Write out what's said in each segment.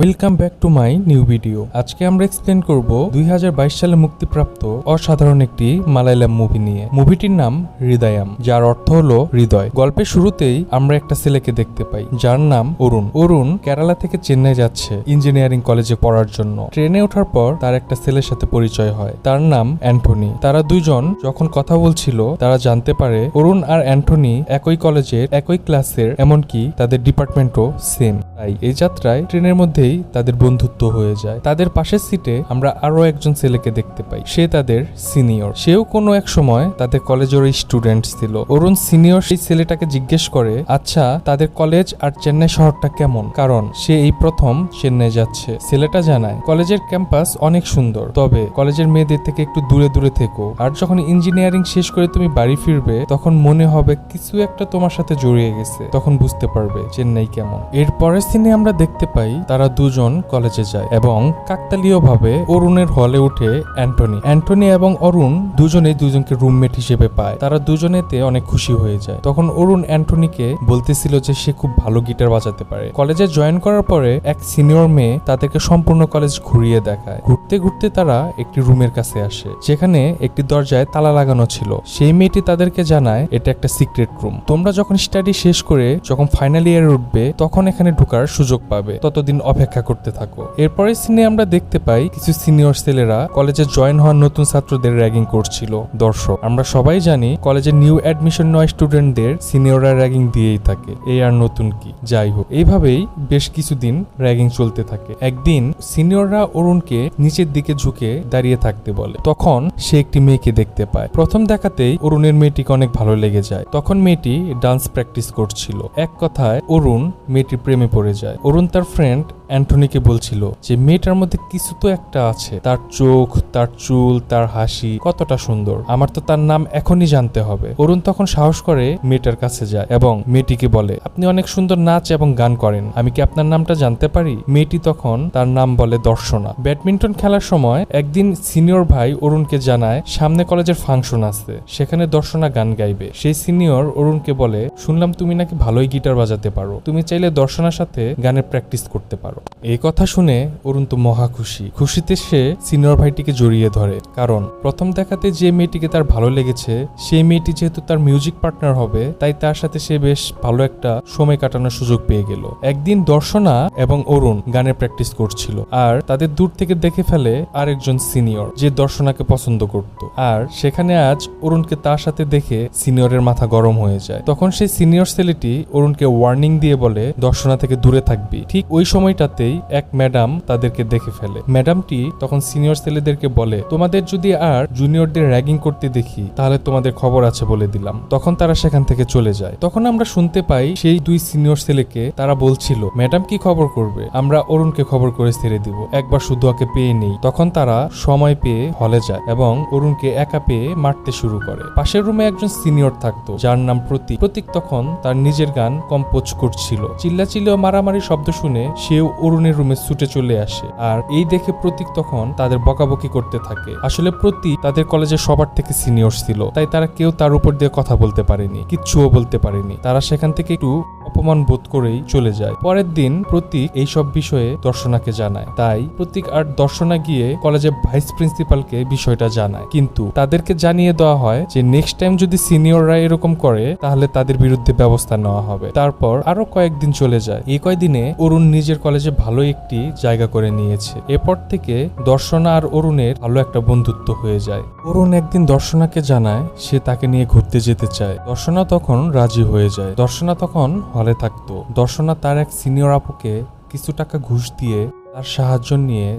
Welcome back to my new video. আজকে আমরা explain করব 2022 সালে মুক্তিপ্রাপ্ত অসাধারণ একটি মালায়ালাম মুভি নিয়ে। মুভিটির নাম হৃদয়াম, যার অর্থ হলো হৃদয়। গল্পের শুরুতেই আমরা একটা ছেলেকে দেখতে পাই যার নাম অরুণ। অরুণ কেরালা থেকে চেন্নাই যাচ্ছে ইঞ্জিনিয়ারিং কলেজে পড়ার জন্য। ট্রেনে ওঠার পর তার একটা ছেলের সাথে পরিচয় হয়, তার নাম অ্যান্টনি। তারা দুইজন যখন কথা বলছিল তারা জানতে পারে অরুণ আর অ্যান্টনি একই কলেজের, একই ক্লাসের, এমনকি তাদের ডিপার্টমেন্টও সেম। তাই এই যাত্রায় ট্রেনের মধ্যেই তাদের বন্ধুত্ব হয়ে যায়। তাদের পাশের সিটে আমরা আরো একজন ছেলেকে দেখতে পাই, সে তাদের সিনিয়র। সেও কোনো এক সময় তাদের কলেজের স্টুডেন্ট ছিল। অরুণ সিনিয়র সেই ছেলেটাকে জিজ্ঞেস করে, আচ্ছা তাদের কলেজ আর চেন্নাই শহরটা কেমন, কারণ সে এই প্রথম চেন্নাই যাচ্ছে। ছেলেটা জানায় কলেজের ক্যাম্পাস অনেক সুন্দর, তবে কলেজের মেয়েদের থেকে একটু দূরে দূরে থেকো, আর যখন ইঞ্জিনিয়ারিং শেষ করে তুমি বাড়ি ফিরবে তখন মনে হবে কিছু একটা তোমার সাথে জড়িয়ে গেছে, তখন বুঝতে পারবে চেন্নাই কেমন। এর পরের সিনে আমরা দেখতে পাই তারা দুজন কলেজে যায় এবং কাকতালীয়ভাবে অরুণের হলে উঠে অ্যান্টনি এবং অরুণ দুজনেই দুজনকে রুমমেট হিসেবে পায়। তারা দুজনেতে অনেক খুশি হয়ে যায়। তখন অরুণ অ্যান্টনিকে বলতেছিল যে সে খুব ভালো গিটার বাজাতে পারে। কলেজে জয়েন করার পরে এক সিনিয়র মেয়ে তাদেরকে সম্পূর্ণ কলেজ ঘুরিয়ে দেখায়। ঘুরতে ঘুরতে তারা একটি রুমের কাছে আসে, যেখানে একটি দরজায় তালা লাগানো ছিল। সেই মেয়েটি তাদেরকে জানায় এটা একটা সিক্রেট রুম, তোমরা যখন স্টাডি শেষ করে যখন ফাইনাল ইয়ারে উঠবে তখন এখানে ঢোকার সুযোগ পাবে, ততদিন অপেক্ষা করতে থাকো। এরপরে সিনে আমরা দেখতে পাই কিছু সিনিয়র ছেলেরা কলেজে জয়েন হওয়া নতুন ছাত্রদের র্যাগিং করছিল। দর্শক, আমরা সবাই জানি কলেজে নিউ অ্যাডমিশন নেওয়া স্টুডেন্টদের সিনিয়ররা র্যাগিং দিয়েই থাকে, এই আর নতুন কি। যাই হোক, এইভাবেই বেশ কিছুদিন র্যাগিং চলতে থাকে। একদিন সিনিয়ররা অরুণকে নিচের দিকে ঝুঁকে দাঁড়িয়ে থাকতে বলে। তখন সে একটি মেয়েকে দেখতে পায়। প্রথম দেখাতেই অরুণের মেয়েটিকে অনেক ভালো লেগে যায়। তখন মেয়েটি ডান্স প্র্যাকটিস করছিল। এক কথায় অরুণ মেয়েটির প্রেমে পড়ে যায়। অরুণ তার ফ্রেন্ড অ্যান্টনিকে বলছিল যে মেয়েটার মধ্যে কিছু তো একটা আছে, তার চোখ, তার চুল, তার হাসি কতটা সুন্দর, আমার তো তার নাম এখনই জানতে হবে। অরুণ তখন সাহস করে মেয়েটার কাছে যায় এবং মেয়েটিকে বলে, আপনি অনেক সুন্দর নাচ এবং গান করেন, আমি কি আপনার নামটা জানতে পারি? মেয়েটি তখন তার নাম বলে দর্শনা। ব্যাডমিন্টন খেলার সময় একদিন সিনিয়র ভাই অরুণকে জানায় সামনে কলেজের ফাংশন আছে, সেখানে দর্শনা গান গাইবে। সেই সিনিয়র অরুণকে বলে, শুনলাম তুমি নাকি ভালোই গিটার বাজাতে পারো, তুমি চাইলে দর্শনার সাথে গানের প্র্যাকটিস করতে পারো। এই কথা শুনে অরুণ তো মহা খুশি। খুশিতে সে সিনিয়র ভাইটিকে জড়িয়ে ধরে, কারণ প্রথম দেখাতে যে মেয়েটিকে তার ভালো লেগেছে সেই মেয়েটি যেহেতু তার মিউজিক পার্টনার হবে, তাই তার সাথে সে বেশ ভালো একটা সময় কাটানোর সুযোগ পেয়ে গেল। একদিন দর্শনা এবং অরুণ গানের প্র্যাকটিস করছিল, আর তাদের দূর থেকে দেখে ফেলে আরেকজন সিনিয়র যে দর্শনাকে পছন্দ করত। আর সেখানে আজ অরুণকে তার সাথে দেখে সিনিয়রের মাথা গরম হয়ে যায়। তখন সেই সিনিয়র ছেলেটি অরুণকে ওয়ার্নিং দিয়ে বলে দর্শনা থেকে দূরে থাকবি। ঠিক ওই সময়টাতেই এক ম্যাডাম তাদেরকে দেখে ফেলে। ম্যাডামটি তখন সিনিয়র ছেলেদেরকে বলে, তোমাদের যদি আর জুনিয়রদের র্যাগিং করতে দেখি তাহলে তোমাদের খবর আছে বলে দিলাম। তখন তারা সেখান থেকে চলে যায়। তখন আমরা শুনতে পাই সেই দুই সিনিয়র ছেলেকে তারা বলছিল, ম্যাডাম কি খবর করবে, আমরা অরুণকে খবর করে ছেড়ে দিব, একবার শুধু ওকে পেয়ে নেই। তখন তারা সময় পেয়ে হলে যায় এবং অরুণকে একা পেয়ে মারতে শুরু করে। পাশের রুমে একজন সিনিয়র থাকতো যার নাম প্রতীক। প্রতীক তখন তার নিজের গান কম্পোজ করছিল। চিল্লাচিল্লি ও মারামারি শব্দ শুনে সেও অরুণের রুমে ছুটে চলে আসে, আর এই দেখে প্রতীক তখন তাদের বকাবকি করতে থাকে। আসলে প্রতীক তাদের কলেজে সবার থেকে সিনিয়র ছিল, তাই তারা কেউ তার উপর দিয়ে কথা বলতে পারেনি, কিচ্ছুও বলতে পারেনি। তারা সেখান থেকে একটু অপমান বোধ করেই চলে যায়। পরের দিন প্রতীক এইসব বিষয়ে দর্শনাকে জানায়, তাই প্রতীক আর দর্শনা গিয়ে কলেজে ভাইস প্রিন্সিপালকে বিষয়টা জানায়। কিন্তু তাদেরকে জানিয়ে দেওয়া হয় যে নেক্সট টাইম যদি সিনিয়ররা এরকম করে তাহলে তাদের বিরুদ্ধে ব্যবস্থা নেওয়া হবে। তারপর আরো কয়েকদিন চলে যায়। এই কয়েকদিনে অরুণ নিজের কলেজে ভালো একটি জায়গা করে নিয়েছে। এরপর থেকে দর্শনা আর অরুণের ভালো একটা বন্ধুত্ব হয়ে যায়। অরুণ একদিন দর্শনাকে জানায় সে তাকে নিয়ে ঘুরতে যেতে চায়। দর্শনা তখন রাজি হয়ে যায়। দর্শনা তখন হলে থাকতো। দর্শনা তার এক সিনিয়র আপুকে কিছু টাকা ঘুষ দিয়ে তার সাহায্য নিয়ে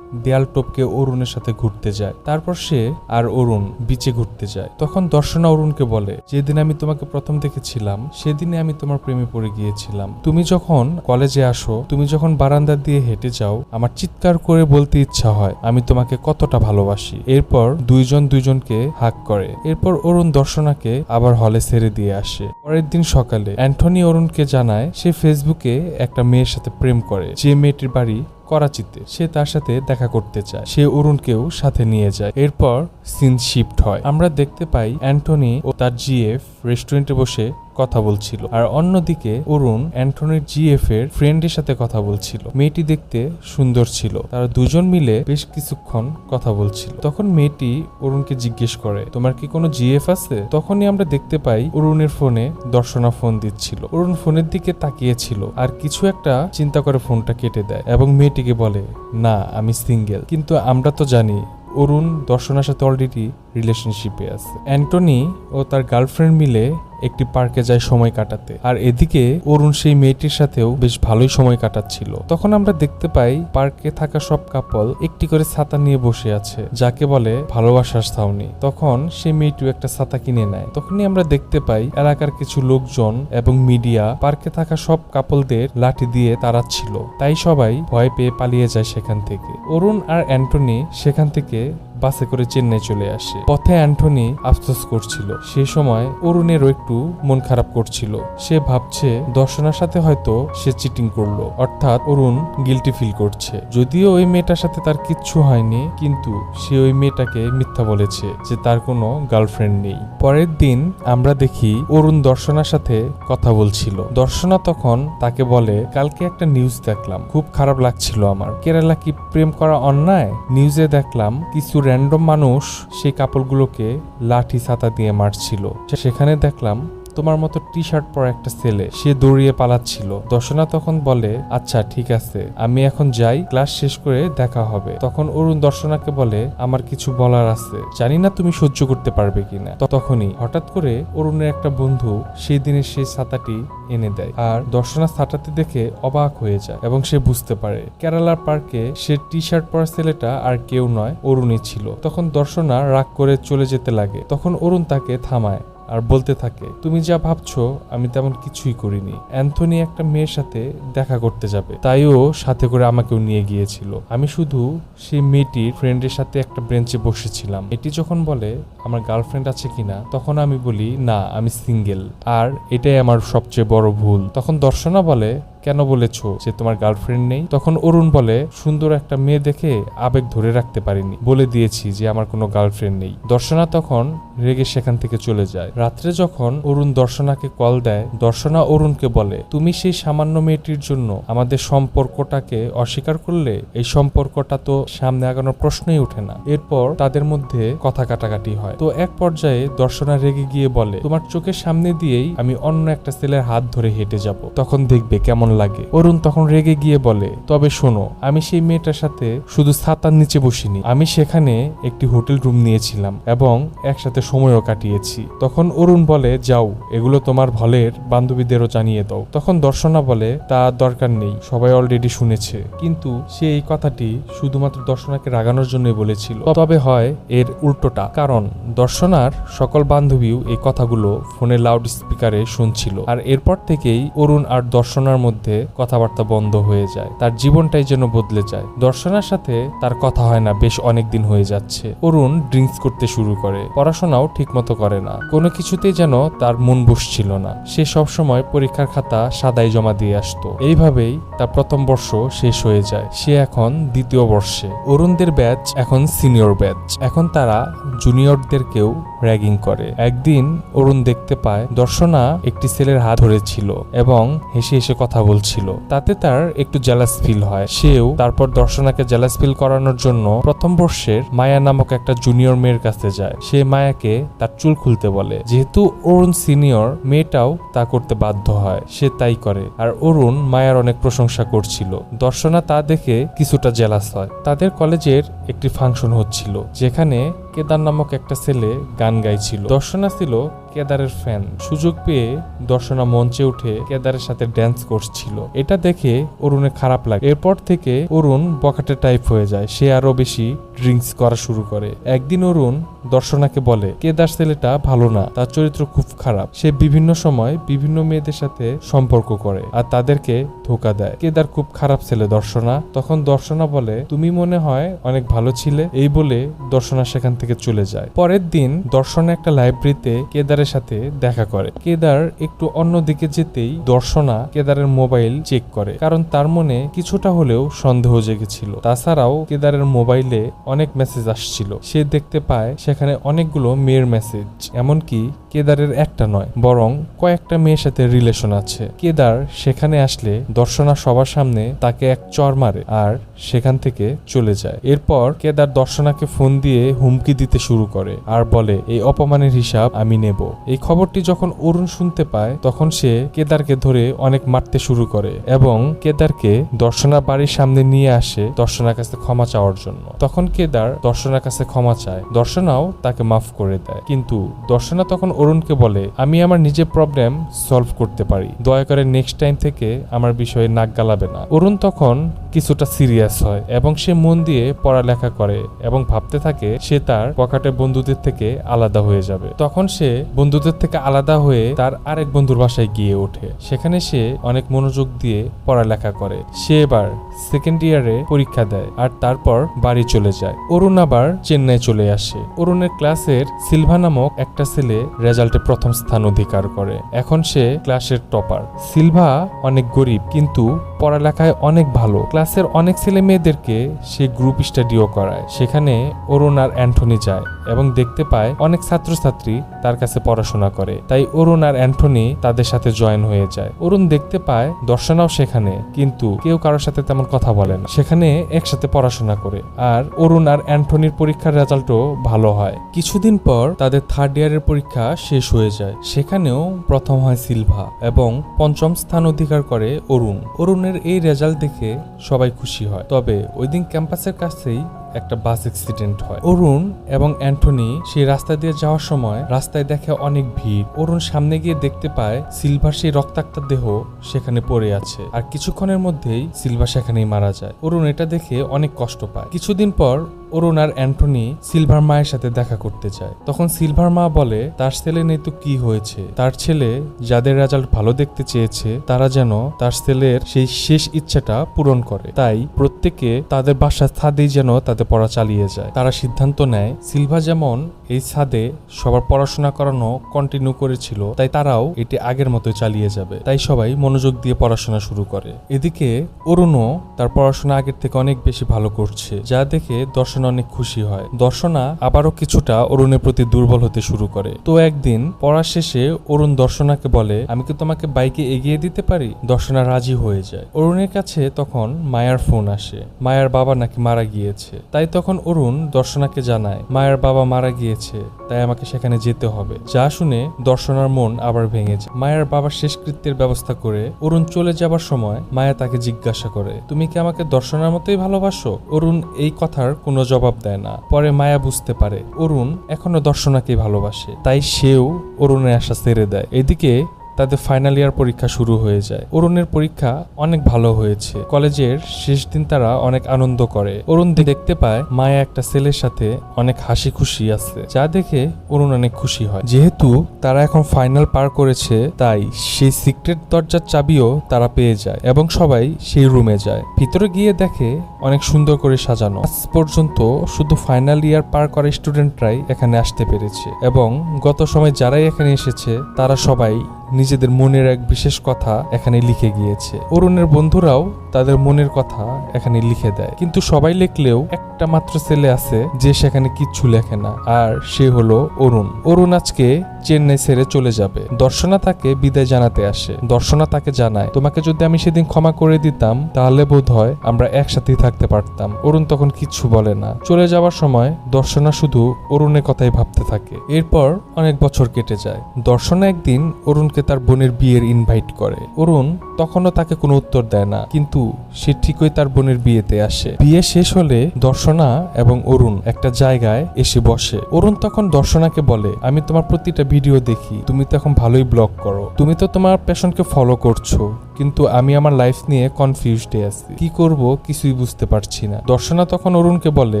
দেয়াল টপকে অরুণের সাথে ঘুরতে যায়। তারপর সে আর অরুণ বিচে ঘুরতে যায়। তখন দর্শনা অরুণকে বলে, যেদিন আমি তোমাকে প্রথম দেখেছিলাম সেদিনে আমি তোমার প্রেমে পড়ে গিয়েছিলাম। তুমি যখন কলেজে আসো, তুমি যখন বারান্দা দিয়ে হেঁটে যাও, আমার চিৎকার করে বলতে ইচ্ছা হয় আমি তোমাকে কতটা ভালোবাসি। এরপর দুইজন দুইজনকে হাগ করে। এরপর অরুণ দর্শনাকে আবার হলে ছেড়ে দিয়ে আসে। পরের দিন সকালে অ্যান্টনি অরুণকে জানায় সে ফেসবুকে একটা মেয়ের সাথে প্রেম করে, যে মেয়েটির বাড়ি করাচিতে। সে তার সাথে দেখা করতে চায়। সে অরুণকেও সাথে নিয়ে যায়। এরপর সিন শিফট হয়। আমরা দেখতে পাই অ্যান্টনি ও তার জিএফ রেস্টুরেন্টে বসে কথা বলছিল, আর অন্যদিকে অরুণ অ্যান্টনির জিএফ এর ফ্রেন্ডের সাথে কথা বলছিল। মেয়েটি দেখতে সুন্দর ছিল, তারা দুজন মিলে বেশ কিছুক্ষণ কথা বলছিল। তখন মেয়েটি অরুণকে জিজ্ঞেস করে, তোমার কি কোনো জিএফ আছে? তখনই আমরা দেখতে পাই অরুণের ফোনে দর্শনা ফোন দিচ্ছিল। অরুণ ফোনের দিকে তাকিয়েছিল আর কিছু একটা চিন্তা করে ফোনটা কেটে দেয় এবং মেয়েটিকে বলে, না আমি সিঙ্গেল। কিন্তু আমরা তো জানি অরুণ দর্শনার সাথে অলরেডি রিলেশনশিপে আছে। অ্যান্টনি ও তার গার্লফ্রেন্ড মিলে একটি পার্কে যায় সময় কাটাতে, আর এদিকে অরুণ সেই মেয়েটির সাথেও বেশ ভালোই সময় কাটাচ্ছিল। তখন আমরা দেখতে পাই পার্কে থাকা সব কাপল একটি করে ছাতা নিয়ে বসে আছে, যাকে বলে ভালোবাসার ছাউনি। তখন সেই মেয়েটিও একটা ছাতা কিনে নেয়। তখনই আমরা দেখতে পাই এলাকার কিছু লোকজন এবং মিডিয়া পার্কে থাকা সব কাপলদের লাঠি দিয়ে তাড়াচ্ছিল, তাই সবাই ভয় পেয়ে পালিয়ে যায় সেখান থেকে। অরুণ আর অ্যান্টনি সেখান থেকে বাসে করে চেন্নাই চলে আসে। পথে অ্যান্টনি আফসোস করছিল। সে সময় অরুণেরও একটু মন খারাপ করছিল। সে ভাবছে দর্শনার সাথে হয়তো সে চিটিং করলো, অর্থাৎ অরুণ গিল্টি ফিল করছে। যদিও ওই মেয়েটার সাথে তার কিচ্ছু হয়নি, কিন্তু সে ওই মেয়েটাকে মিথ্যা বলেছে যে তার কোনো গার্লফ্রেন্ড নেই। পরের দিন আমরা দেখি অরুণ দর্শনার সাথে কথা বলছিল। দর্শনা তখন তাকে বলে, কালকে একটা নিউজ দেখলাম, খুব খারাপ লাগছিল আমার। কেরালা কি প্রেম করা অন্যায়? নিউজে দেখলাম কিছু র্যান্ডম মানুষ সেই কাপলগুলোকে লাঠি ছাতা দিয়ে মারছিল। সেখানে দেখলাম তোমার মতো টি শার্ট পরা একটা ছেলে, সে দৌড়িয়ে পালাচ্ছিল। দর্শনা তখন বলে, আচ্ছা ঠিক আছে, আমি এখন যাই, ক্লাস শেষ করে দেখা হবে। তখন অরুণ দর্শনাকে বলে, আমার কিছু বলার আছে, জানি না তুমি সহ্য করতে পারবে কিনা। তখনই হঠাৎ করে অরুণের একটা বন্ধু সেই দিনের সেই ছাতাটি এনে দেয়, আর দর্শনা ছাতাটি দেখে অবাক হয়ে যায় এবং সে বুঝতে পারে কেরালার পার্কে সে টি শার্ট পরা ছেলেটা আর কেউ নয়, অরুণই ছিল। তখন দর্শনা রাগ করে চলে যেতে লাগে। তখন অরুণ তাকে থামায় আর বলতে থাকে, তুমি যা ভাবছো আমি তেমন কিছুই করিনি। অ্যান্থনি একটা মেয়ের সাথে দেখা করতে যাবে, তাই ও সাথে করে আমাকেও নিয়ে গিয়েছিল। আমি শুধু সেই মেয়েটির ফ্রেন্ডের সাথে একটা বেঞ্চে বসেছিলাম। এটি যখন বলে আমার গার্লফ্রেন্ড আছে কিনা, তখন আমি বলি না আমি সিঙ্গেল, আর এটাই আমার সবচেয়ে বড় ভুল। তখন দর্শনা বলে, কেন বলেছো যে তোমার গার্লফ্রেন্ড নেই? তখন অরুণ বলে, সুন্দর একটা মেয়ে দেখে আবেগ ধরে রাখতে পারিনি, বলে দিয়েছি যে আমার কোনো গার্লফ্রেন্ড নেই। দর্শনা তখন রেগে সেখান থেকে চলে যায়। রাত্রে যখন অরুণ দর্শনাকে কল দেয়, দর্শনা অরুণকে বলে, তুমি সেই সামান্য মেয়েটির জন্য আমাদের সম্পর্কটাকে অস্বীকার করলে, এই সম্পর্কটা তো সামনে আগানোর প্রশ্নই ওঠে না। এরপর তাদের মধ্যে কথা কাটাকাটি হয়। তো এক পর্যায়ে দর্শনা রেগে গিয়ে বলে, তোমার চোখের সামনে দিয়েই আমি অন্য একটা ছেলের হাত ধরে হেঁটে যাব, তখন দেখবে কেমন লাগে। অরুণ তখন রেগে গিয়ে বলে, তবে শোনো, আমি সেই মেয়েটার সাথে শুধু ছাতার নিচে বসিনি, আমি সেখানে একটি হোটেল রুম নিয়েছিলাম এবং একসাথে সময়ও কাটিয়েছি। তখন অরুণ বলে, যাও, এগুলো তোমার ভলের বান্ধবীদেরও জানিয়ে দাও। তখন দর্শনা বলে, তা দরকার নেই, সবাই অলরেডি শুনেছে। কিন্তু সে এই কথাটি শুধুমাত্র দর্শনাকে রাগানোর জন্যই বলেছিল। তবে হয় এর উল্টোটা, কারণ দর্শনার সকল বান্ধবীও এই কথাগুলো ফোনে লাউড স্পিকারে শুনছিল, আর এরপর থেকেই অরুণ আর দর্শনার মধ্যে কথাবার্তা বন্ধ হয়ে যায়। তার জীবনটাই যেন বদলে যায়। দর্শনার সাথে তার কথা হয় না বেশ অনেক দিন হয়ে যাচ্ছে। অরুণ ড্রিঙ্কস করতে শুরু করে, পড়াশোনাও ঠিকমতো করে না, কোনো কিছুতেই যেন তার মন বসছিল না। সে সবসময় পরীক্ষার খাতা সাদাই জমা দিয়ে আসতো। এইভাবেই তার প্রথম বর্ষ শেষ হয়ে যায়। সে এখন দ্বিতীয় বর্ষে। অরুণদের ব্যাচ এখন সিনিয়র ব্যাচ। এখন তারা জুনিয়রদেরকেও র্যাগিং করে। একদিন অরুণ দেখতে পায় দর্শনা একটি ছেলের হাত ধরেছিল এবং হেসে হেসে কথা বলছিল। তাতে তার একটু জেলাস ফিল হয়। সেও তারপর দর্শনাকে জেলাস ফিল করানোর জন্য প্রথম বর্ষের মায়া নামক একটা জুনিয়র মেয়ের কাছে যায়। সে মায়াকে তার চুল খুলতে বলে। যেহেতু অরুণ সিনিয়র, মেয়েটাও তা করতে বাধ্য হয়। সে তাই করে, আর অরুণ মায়ার অনেক প্রশংসা করছিল। দর্শনা তা দেখে কিছুটা জেলাস হয়। তাদের কলেজের একটি ফাংশন হচ্ছিল, যেখানে কেদার নামক একটা ছেলে গান গাইছিল। দর্শনা ছিল কেদারের ফ্যান। সুযোগ পেয়ে দর্শনা মঞ্চে উঠে কেদারের সাথে ড্যান্স করছিল। এটা দেখে অরুণের খারাপ লাগে। এরপর থেকে অরুণ বখাটে টাইপ হয়ে যায়। সে আরো বেশি ড্রিঙ্কস করা শুরু করে। একদিন অরুণ দর্শনাকে বলে, কেদার ছেলেটা ভালো না, তার চরিত্র খুব খারাপ। সে বিভিন্ন সময় বিভিন্ন মেয়েদের সাথে সম্পর্ক করে আর তাদেরকে ধোঁকা দেয়। কেদার খুব খারাপ ছেলে দর্শনা। তখন দর্শনা বলে, তুমি মনে হয় অনেক ভালো ছিলে। এই বলে দর্শনা সেখান থেকে চলে যায়। পরের দিন দর্শনা একটা লাইব্রেরিতে কেদারের সাথে দেখা করে। কেদার একটু অন্যদিকে যেতেই দর্শনা কেদারের মোবাইল চেক করে, কারণ তার মনে কিছুটা হলেও সন্দেহ জেগেছিল। তাছাড়াও কেদারের মোবাইলে অনেক মেসেজ আসছিল। সে দেখতে পায় সেখানে সেখানে অনেকগুলো মেয়ের মেসেজ, এমনকি কেদারের একটা নয় বরং কয়েকটা মেয়ের সাথে রিলেশন আছে। কেদার সেখানে আসলে দর্শনা সবার সামনে তাকে এক চর মারে আর সেখান থেকে চলে যায়। এরপর কেদার দর্শনাকে ফোন দিয়ে হুমকি দিতে শুরু করে আর বলে এই অপমানের হিসাব আমি নেব। এই খবরটি যখন অরুণ শুনতে পায় তখন সে কেদারকে ধরে অনেক মারতে শুরু করে এবং কেদারকে দর্শনা বাড়ির সামনে নিয়ে আসে দর্শনার কাছে ক্ষমা চাওয়ার জন্য। তখন কেদার দর্শনার কাছে ক্ষমা চায়, দর্শনাও তাকে মাফ করে দেয়। কিন্তু দর্শনা তখন অরুণকে বলে আমি আমার নিজের প্রবলেম সলভ করতে পারি, দয়া করে নেক্সট টাইম থেকে আমার বিষয়ে নাক গালাবে না। অরুণ তখন কিছুটা সিরিয়াস হয় এবং সে মন দিয়ে পড়ালেখা করে এবং ভাবতে থাকে সে তার পকেটে বন্ধুদের থেকে আলাদা হয়ে যাবে। তখন সে বন্ধুদের থেকে আলাদা হয়ে তার আরেক বন্ধুর বাসায় গিয়ে ওঠে। সেখানে সে অনেক মনোযোগ দিয়ে পড়ালেখা করে। সে এবার সেকেন্ড ইয়ারে পরীক্ষা দেয় আর তারপর বাড়ি চলে যায়। অরুণ আবার চেন্নাই চলে আসে। অরুণের ক্লাসের সিলভা নামক একটা ছেলে রেজাল্টে প্রথম স্থান অধিকার করে। এখন সে ক্লাসের টপার। সিলভা অনেক গরিব কিন্তু পড়ালেখায় অনেক ভালো। ক্লাসের অনেক ছেলে মেয়েদেরকে সে গ্রুপ স্টাডিও করায়। সেখানে অরুণ আর অ্যান্টনি যায় এবং দেখতে পায় অনেক ছাত্রছাত্রী তার কাছে পড়াশোনা করে, তাই অরুণ আর অ্যান্টনি তাদের সাথে জয়েন হয়ে যায়। অরুণ দেখতে পায় দর্শনাও সেখানে, কিন্তু কেউ কারোর সাথে তেমন কথা বলে না। সেখানে একসাথে পড়াশোনা করে আর অরুণ আর অ্যান্টনির পরীক্ষার রেজাল্টও ভালো হয়। কিছুদিন পর তাদের থার্ড ইয়ারের পরীক্ষা শেষ হয়ে যায়। সেখানেও প্রথম হয় সিলভা এবং পঞ্চম স্থান অধিকার করে অরুণ। অরুণের এই রেজাল্ট দেখে সবাই খুশি হয়। তবে ওই দিন ক্যাম্পাসের কাছেই একটা বাস অ্যাক্সিডেন্ট হয়। অরুণ এবং অ্যান্টনি সেই রাস্তা দিয়ে যাওয়ার সময় রাস্তায় দেখে অনেক ভিড়। অরুণ সামনে গিয়ে দেখতে পায় সিলভার সেই রক্তাক্ত দেহ সেখানে পড়ে আছে আর কিছুক্ষণের মধ্যেই সিলভা সেখানেই মারা যায়। অরুণ এটা দেখে অনেক কষ্ট পায়। কিছুদিন পর অরুণ আর অ্যান্টনি সিলভার মায়ের সাথে দেখা করতে যায়। তখন সিলভার মা বলে তার ছেলে নেই তো কি হয়েছে, তার ছেলে যাদের রেজাল্ট ভালো দেখতে চেয়েছে তারা যেন তার ছেলের সেই শেষ ইচ্ছাটা পূরণ করে, তাই প্রত্যেকে তাদের বাসার ছাদেই যেন তাদের পড়া চালিয়ে যায়। তারা সিদ্ধান্ত নেয় সিলভা যেমন এই ছাদে সবার পড়াশোনা করানো কন্টিনিউ করেছিল তাই তারাও এটি আগের মতো চালিয়ে যাবে। তাই সবাই মনোযোগ দিয়ে পড়াশোনা শুরু করে। এদিকে অরুণও তার পড়াশোনা আগের থেকে অনেক বেশি ভালো করছে, যা দেখে দর্শনা অনেক খুশি হয়। দর্শনা আবারও কিছুটা অরুণের প্রতি দুর্বল হতে শুরু করে। তো একদিন পড়া শেষে অরুণ দর্শনাকে বলে আমি কি তোমাকে বাইকে এগিয়ে দিতে পারি? দর্শনা রাজি হয়ে যায়। অরুণের কাছে তখন মায়ার ফোন আসে, মায়ার বাবা নাকি মারা গিয়েছে। তাই তখন অরুণ দর্শনাকে জানায় মায়ের বাবা মারা গিয়েছে, তাই আমাকে সেখানে যেতে হবে। যা শুনে দর্শনার মন আবার ভেঙে যায়। মায়ের বাবার শেষকৃত্যের ব্যবস্থা করে অরুণ চলে যাবার সময় মায়া তাকে জিজ্ঞাসা করে তুমি কি আমাকে দর্শনার মতোই ভালোবাসো? অরুণ এই কথার কোনো জবাব দেয় না। পরে মায়া বুঝতে পারে অরুণ এখনো দর্শনাকে ভালোবাসে, তাই সেও অরুণের আশা ছেড়ে দেয়। এদিকে তাদের ফাইনাল ইয়ার পরীক্ষা শুরু হয়ে যায়। অরুণের পরীক্ষা অনেক ভালো হয়েছে। কলেজের শেষ দিন তারা অনেক আনন্দ করে। অরুণ দেখতে পায় মায়া একটা ছেলের সাথে অনেক হাসি খুশি আছে, যা দেখে অরুণ অনেক খুশি হয়। যেহেতু তারা এখন ফাইনাল পার করেছে তাই সেই সিক্রেট দরজার চাবিও তারা পেয়ে যায় এবং সবাই সেই রুমে যায়। ভিতরে গিয়ে দেখে অনেক সুন্দর করে সাজানো। আজ পর্যন্ত শুধু ফাইনাল ইয়ার পার করা স্টুডেন্টরাই এখানে আসতে পেরেছে এবং গত সময় যারাই এখানে এসেছে তারা সবাই নিজেদের মনের এক বিশেষ কথা এখানে লিখে গিয়েছে। অরুণের বন্ধুরাও তাদের মনের কথা এখানে লিখে দেয়, কিন্তু সবাই লিখলেও একটা মাত্র ছেলে আছে যে সেখানে কিচ্ছু লেখে না, আর সে হলো অরুণ। অরুণ আজকে চেন্নাই ছেড়ে চলে যাবে। দর্শনা তাকে বিদায় জানাতে আসে। দর্শনা তাকে জানায় তোমাকে যদি আমি সেদিন ক্ষমা করে দিতাম তাহলে বোধ হয় আমরা একসাথেই থাকতে পারতাম। অরুণ তখন কিচ্ছু বলে না। চলে যাওয়ার সময় দর্শনা শুধু অরুণের কথাই ভাবতে থাকে। এরপর অনেক বছর কেটে যায়। দর্শনা একদিন অরুণকে তার বোনের বিয়ের ইনভাইট করে। অরুণ তখনও তাকে কোনো উত্তর দেয় না, কিন্তু সে ঠিকই তার বোনের বিয়েতে আসে। বিয়ে শেষ হলে দর্শনা এবং অরুণ একটা জায়গায় এসে বসে। অরুণ তখন দর্শনাকে বলে আমি তোমার প্রতিটা ভিডিও দেখি, তুমি তো এখন ভালোই ব্লগ করো, তুমি তো তোমার প্যাশনকে ফলো করছো, কিন্তু আমি আমার লাইফ নিয়ে কনফিউজডে আছি, কি করব কিছুই বুঝতে পারছি না। দর্শনা তখন অরুণকে বলে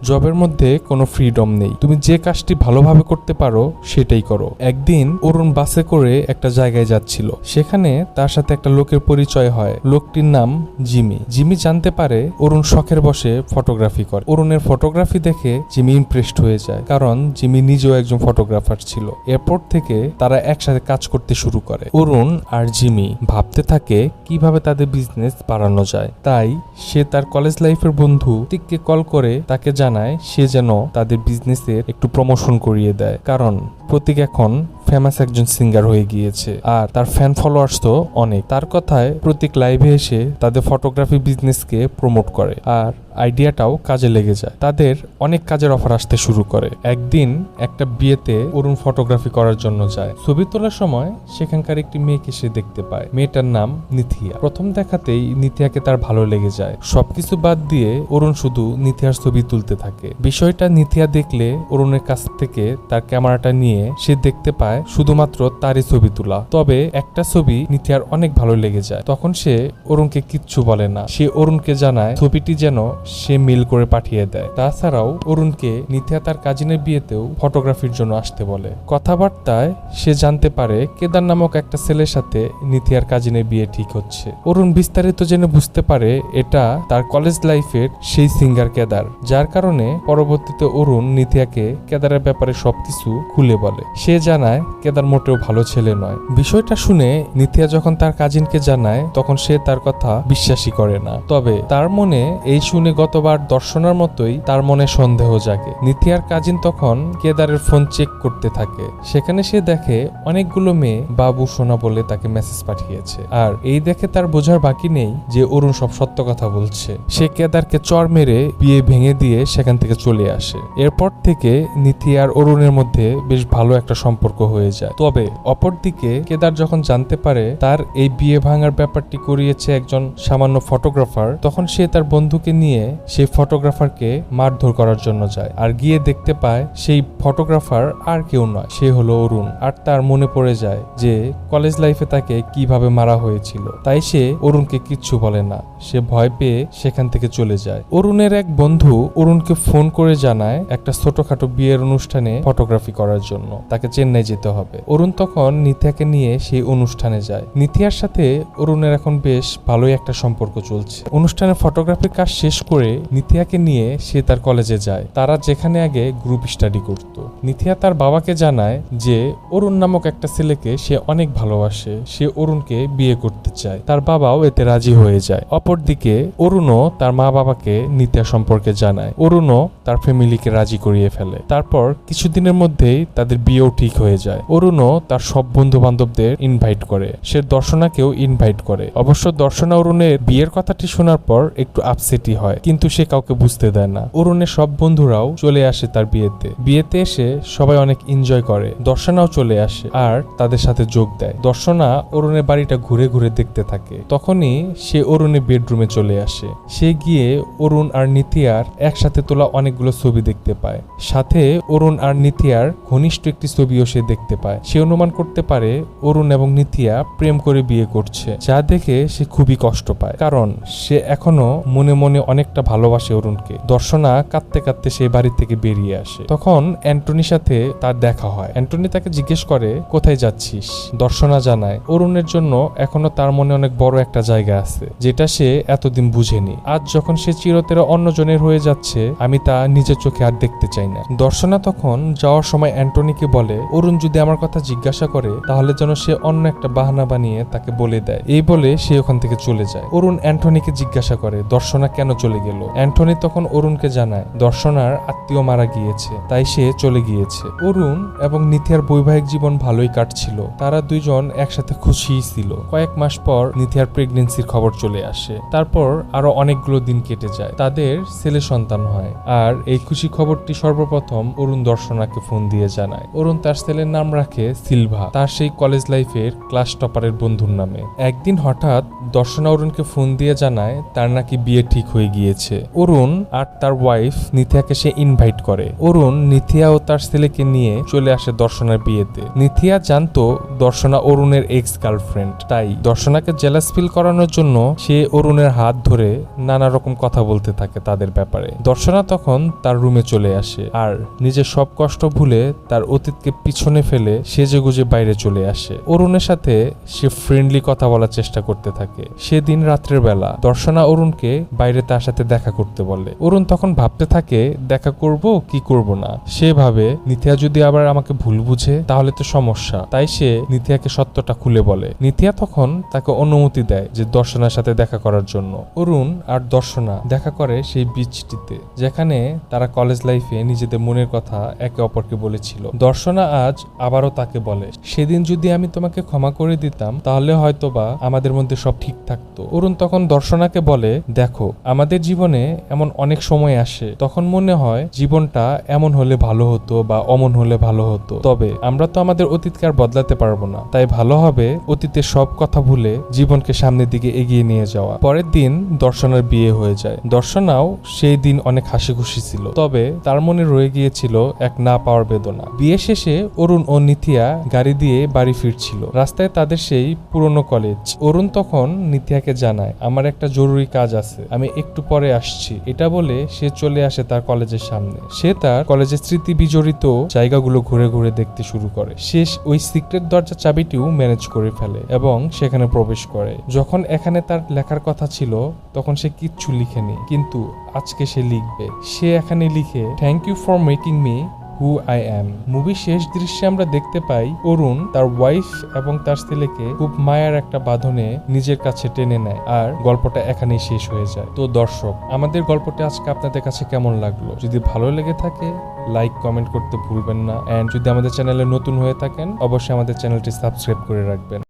জবের মধ্যে কোনো ফ্রিডম নেই, তুমি যে কাজটি ভালোভাবে করতে পারো সেটাই করো। একদিন অরুণ বাসে করে একটা জায়গায় যাচ্ছিল। সেখানে তার সাথে একটা লোকের পরিচয় হয়। লোকটির নাম জিমি। জিমি জানতে পারে অরুণ শখের বসে ফটোগ্রাফি করে। অরুণের ফটোগ্রাফি দেখে জিমি ইমপ্রেসড হয়ে যায়, কারণ জিমি নিজেও একজন ফটোগ্রাফার ছিল। এরপর থেকে তারা একসাথে কাজ করতে শুরু করে। অরুণ আর জিমি ভাবতে থাকে কিভাবে তাদের বিজনেস বাড়ানো যায়। তাই সে তার কলেজ লাইফের বন্ধু প্রতীককে কল করে তাকে জানায় সে যেন তাদের বিজনেসের একটু প্রমোশন করিয়ে দেয়, কারণ প্রতীক এখন ফেমাস একজন সিঙ্গার হয়ে গিয়েছে আর তার ফ্যান ফলোয়ার্স তো অনেক। তার কথায় প্রতীক লাইভে এসে তাদের ফটোগ্রাফি বিজনেসকে প্রমোট করে আর আইডিয়াটাও কাজে লেগে যায়। তাদের অনেক কাজের অফার আসতে শুরু করে। একদিন একটা বিয়েতে অরুণ ফটোগ্রাফি করার জন্য যায়। ছবি তোলার সময় সেখানকার একটি মেয়েকে সে দেখতে পায়। মেয়েটার নাম নিথিয়া। প্রথম দেখাতেই নিথিয়াকে তার ভালো লেগে যায়। সবকিছু বাদ দিয়ে অরুণ শুধু নিথিয়ার ছবি তুলতে থাকে। বিষয়টা নিথিয়া দেখলে অরুণের কাছ থেকে তার ক্যামেরাটা নিয়ে সে দেখতে পায় শুধুমাত্র তারই ছবি তোলা। তবে একটা ছবি নিথিয়ার অনেক ভালো লেগে যায়। তখন সে অরুণকে কিচ্ছু বলে না। সে অরুণকে জানায় ছবিটি যেন সে মেল করে পাঠিয়ে দেয়। তাছাড়াও অরুণকে নিথিয়া তার কাজিনের বিয়েতেও ফটোগ্রাফির জন্য আসতে বলে। কথাবার্তায় সে জানতে পারে কেদার নামক একটা ছেলের সাথে নিথিয়ার কাজিনের বিয়ে ঠিক হচ্ছে। অরুণ বিস্তারিত জেনে বুঝতে পারে এটা তার কলেজ লাইফের সেই সিঙ্গার কেদার, যার কারণে পরবর্তীতে অরুণ নিথিয়াকে কেদারের ব্যাপারে সবকিছু খুলে বলে। সে জানায় কেদার মোটেও ভালো ছেলে নয়। বিষয়টা শুনে নিথিয়া যখন তার কাজিনকে জানায় তখন সে তার কথা বিশ্বাসই করে না। তবে তার মনে এই শুনে গতবার দর্শনার মতোই তার মনে সন্দেহ জাগে। নিথিয়ার কাজিন তখন কেদারের ফোন চেক করতে থাকে। সেখানে সে দেখে অনেকগুলো মেয়ে বাবু সোনা বলে তাকে মেসেজ পাঠিয়েছে। আর এই দেখে তার বোঝার বাকি নেই যে অরুণ সব সত্য কথা বলছে। সে কেদারকে চর মেরে বিয়ে ভেঙে দিয়ে সেখান থেকে চলে আসে। এরপর থেকে নিথিয়া আর অরুণের মধ্যে বেশ ভালো একটা সম্পর্ক হয়ে যায়। তবে অপরদিকে কেদার যখন জানতে পারে তার এই বিয়ে ভাঙার ব্যাপারটি করিয়েছে একজন সামান্য ফটোগ্রাফার, তখন সে তার বন্ধুকে নিয়ে সেই ফটোগ্রাফারকে মারধর করার জন্য যায়। আর গিয়ে দেখতে পায় সেই ফটোগ্রাফার আর কেউ নয়, সে হলো অরুণ। আর তার মনে পড়ে যায় যে কলেজ লাইফে তাকে কিভাবে মারা হয়েছিল। তাই সে অরুণকে কিচ্ছু বলে না। সে ভয় পেয়ে সেখান থেকে চলে যায়। অরুণের এক বন্ধু অরুণকে ফোন করে জানায় একটা ছোটখাটো বিয়ের অনুষ্ঠানে ফটোগ্রাফি করার জন্য তাকে চেন্নাই যেতে হবে। অরুণ তখন নিথিয়াকে নিয়ে সেই অনুষ্ঠানে যায়। নিথিয়ার সাথে অরুণের এখন বেশ ভালোই একটা সম্পর্ক চলছে। অনুষ্ঠানের ফটোগ্রাফির কাজ শেষ করে নিথিয়াকে নিয়ে সে তার কলেজে যায়, তারা যেখানে আগে গ্রুপ স্টাডি করত। নিথিয়া তার বাবাকে জানায় যে অরুণ নামক একটা ছেলেকে সে অনেক ভালোবাসে, সে অরুণকে বিয়ে করতে চায়। তার বাবাও এতে রাজি হয়ে যায়। অপরদিকে অরুণও তার মা বাবাকে নিথিয়া সম্পর্কে জানায়। অরুণও তার ফ্যামিলিকে রাজি করিয়ে ফেলে। তারপর কিছুদিনের মধ্যেই তাদের বিয়েও ঠিক হয়ে যায়। অরুণও তার সব বন্ধু বান্ধবদের ইনভাইট করে। সে দর্শনাকেও ইনভাইট করে। অবশ্য দর্শনা অরুণের বিয়ের কথাটি শোনার পর একটু আপসেটই হয়, কিন্তু সে কাউকে বুঝতে দেয় না। অরুণের সব বন্ধুরাও চলে আসে তার বিয়েতে। বিয়েতে এসে সবাই অনেক এনজয় করে। দর্শনাও চলে আসে আর তাদের সাথে যোগ দেয়। দর্শনা অরুণের বাড়িটা ঘুরে ঘুরে দেখতে থাকে। তখনই সে অরুণের বেডরুমে চলে আসে। সে গিয়ে অরুণ আর নিথিয়ার একসাথে তোলা অনেকগুলো ছবি দেখতে পায়। সাথে অরুণ আর নিথিয়ার ঘনিষ্ঠ একটি ছবিও সে দেখতে পায়। সে অনুমান করতে পারে অরুণ এবং নিথিয়া প্রেম করে বিয়ে করছে, যা দেখে সে খুবই কষ্ট পায়, কারণ সে এখনো মনে মনে অনেকটা ভালোবাসে অরুণকে। দর্শনা কাঁদতে কাঁদতে সেই বাড়ি থেকে বেরিয়ে আসে। তখন অ্যান্টনির সাথে তার দেখা হয়। অ্যান্টনি তাকে জিজ্ঞেস করে কোথায় যাচ্ছিস। দর্শনা জানায় অরুণের জন্য এখনো তার মনে অনেক বড় একটা জায়গা আছে, যেটা সে এতদিন বুঝেনি। আজ যখন সে চিরতরে অন্যজনের হয়ে যাচ্ছে, আমি তা নিজের চোখে আর দেখতে চাই না। দর্শনা তখন যাওয়ার সময় অ্যান্টনিকে বলে অরুণ যদি আমার কথা জিজ্ঞাসা করে তাহলে যেন সে অন্য একটা বাহানা বানিয়ে তাকে বলে দেয়। এই বলে সে ওখান থেকে চলে যায়। অরুণ অ্যান্টনিকে জিজ্ঞাসা করে দর্শনা কেন চলে গেল। অ্যান্টনি তখন অরুণকে জানায় দর্শনার আত্মীয় মারা গিয়েছে, তাই সে চলে গিয়েছে। অরুণ এবং নিথিয়ার বৈবাহিক জীবন ভালোই কাটছিল। তারা দুইজন একসাথে খুশিই ছিল। কয়েক মাস পর নিথিয়ার প্রেগনেন্সির খবর চলে আসে। তারপর আরো অনেকগুলো দিন কেটে যায়। তাদের ছেলে সন্তান হয়। আর এই খুশি খবরটি সর্বপ্রথম অরুণ দর্শনাকে ফোন দিয়ে জানায়। অরুণ তার ছেলের নাম রাখে সিলভা, তার সেই কলেজ লাইফের ক্লাস টপারের বন্ধুর নামে। একদিন হঠাৎ দর্শনা অরুণকে ফোন দিয়ে জানায় তার নাকি বিয়ে ঠিক হয়ে গিয়েছে। গিয়েছে। অরুণ আর তার ওয়াইফ নিথিয়াকে সে ইনভাইট করে। অরুণ, নিথিয়া ও তার ছেলেকে নিয়ে চলে আসে দর্শনার বিয়েতে। নিথিয়া জানতো দর্শনা অরুণের এক্স গার্লফ্রেন্ড, তাই দর্শনাকে জেলাস ফিল করানোর জন্য সে অরুণের হাত ধরে নানা রকম কথা বলতে থাকে তাদের ব্যাপারে। দর্শনা তখন তার রুমে চলে আসে আর নিজের সব কষ্ট ভুলে তার অতীতকে পিছনে ফেলে সেজেগুজে বাইরে চলে আসে। অরুণের সাথে সে ফ্রেন্ডলি কথা বলার চেষ্টা করতে থাকে। সেদিন রাত্রের বেলা দর্শনা অরুণকে বাইরে তার সাথে দেখা করতে বলে। অরুণ তখন ভাবতে থাকে দেখা করব কি করব না। সে ভাবে নিথিয়া যদি আবার আমাকে ভুল বুঝে তাহলে তো সমস্যা, তাই সে নিথিয়াকে সত্যটা খুলে বলে। নিথিয়া তখন তাকে অনুমতি দেয় যে দর্শনার সাথে দেখা করার জন্য। অরুণ আর দর্শনা দেখা করে সেই বিচটিতে, যেখানে তারা কলেজ লাইফে নিজেদের মনের কথা একে অপরকে বলেছিল। দর্শনা আজ আবারও তাকে বলে, সেদিন যদি আমি তোমাকে ক্ষমা করে দিতাম তাহলে হয়তোবা আমাদের মধ্যে সব ঠিক থাকতো। অরুণ তখন দর্শনাকে বলে, দেখো আমাদের জীবনে এমন অনেক সময় আসে তখন মনে হয় জীবনটা এমন হলে ভালো হতো বা অমন হলে ভালো হতো, তবে আমরা তো আমাদের অতীতকে আর বদলাতে পারবো না, তাই ভালো হবে অতীতের সব কথা ভুলে জীবনকে সামনের দিকে এগিয়ে নিয়ে যাওয়া। পরের দিন দর্শনার বিয়ে হয়ে যায়। দর্শনাও সেই দিন অনেক হাসি খুশি ছিল, তবে তার মনে রয়ে গিয়েছিল এক না পাওয়ার বেদনা। বিয়ে শেষে অরুণ ও নিথিয়া গাড়ি দিয়ে বাড়ি ফিরছিল। রাস্তায় তাদের সেই পুরনো কলেজ। অরুণ তখন নিথিয়াকে জানায়, আমার একটা জরুরি কাজ আছে, আমি একটু পরে আসছি। এটা বলে সে চলে আসে তার কলেজের সামনে। সে তার কলেজের স্মৃতি বিজড়িত জায়গাগুলো ঘুরে ঘুরে দেখতে শুরু করে। সে ওই সিক্রেট দরজার চাবিটিও ম্যানেজ করে ফেলে এবং সেখানে প্রবেশ করে। যখন এখানে তার লেখার কথা ছিল তখন সে কিচ্ছু লিখেনি, কিন্তু আজকে সে লিখবে। সে এখানে লিখে, thank you for making me who I am. মুভির শেষ দৃশ্যে আমরা দেখতে পাই অরুণ তার ওয়াইফ এবং তার ছেলেকে খুব মায়ার একটা বাঁধনে নিজের কাছে টেনে নেয় আর গল্পটা এখানেই শেষ হয়ে যায়। তো দর্শক, আমাদের গল্পটা আজকে আপনাদের কাছে কেমন লাগলো? যদি ভালো লেগে থাকে লাইক কমেন্ট করতে ভুলবেন না, এন্ড যদি আমাদের চ্যানেলে নতুন হয়ে থাকেন অবশ্যই আমাদের চ্যানেলটি সাবস্ক্রাইব করে রাখবেন।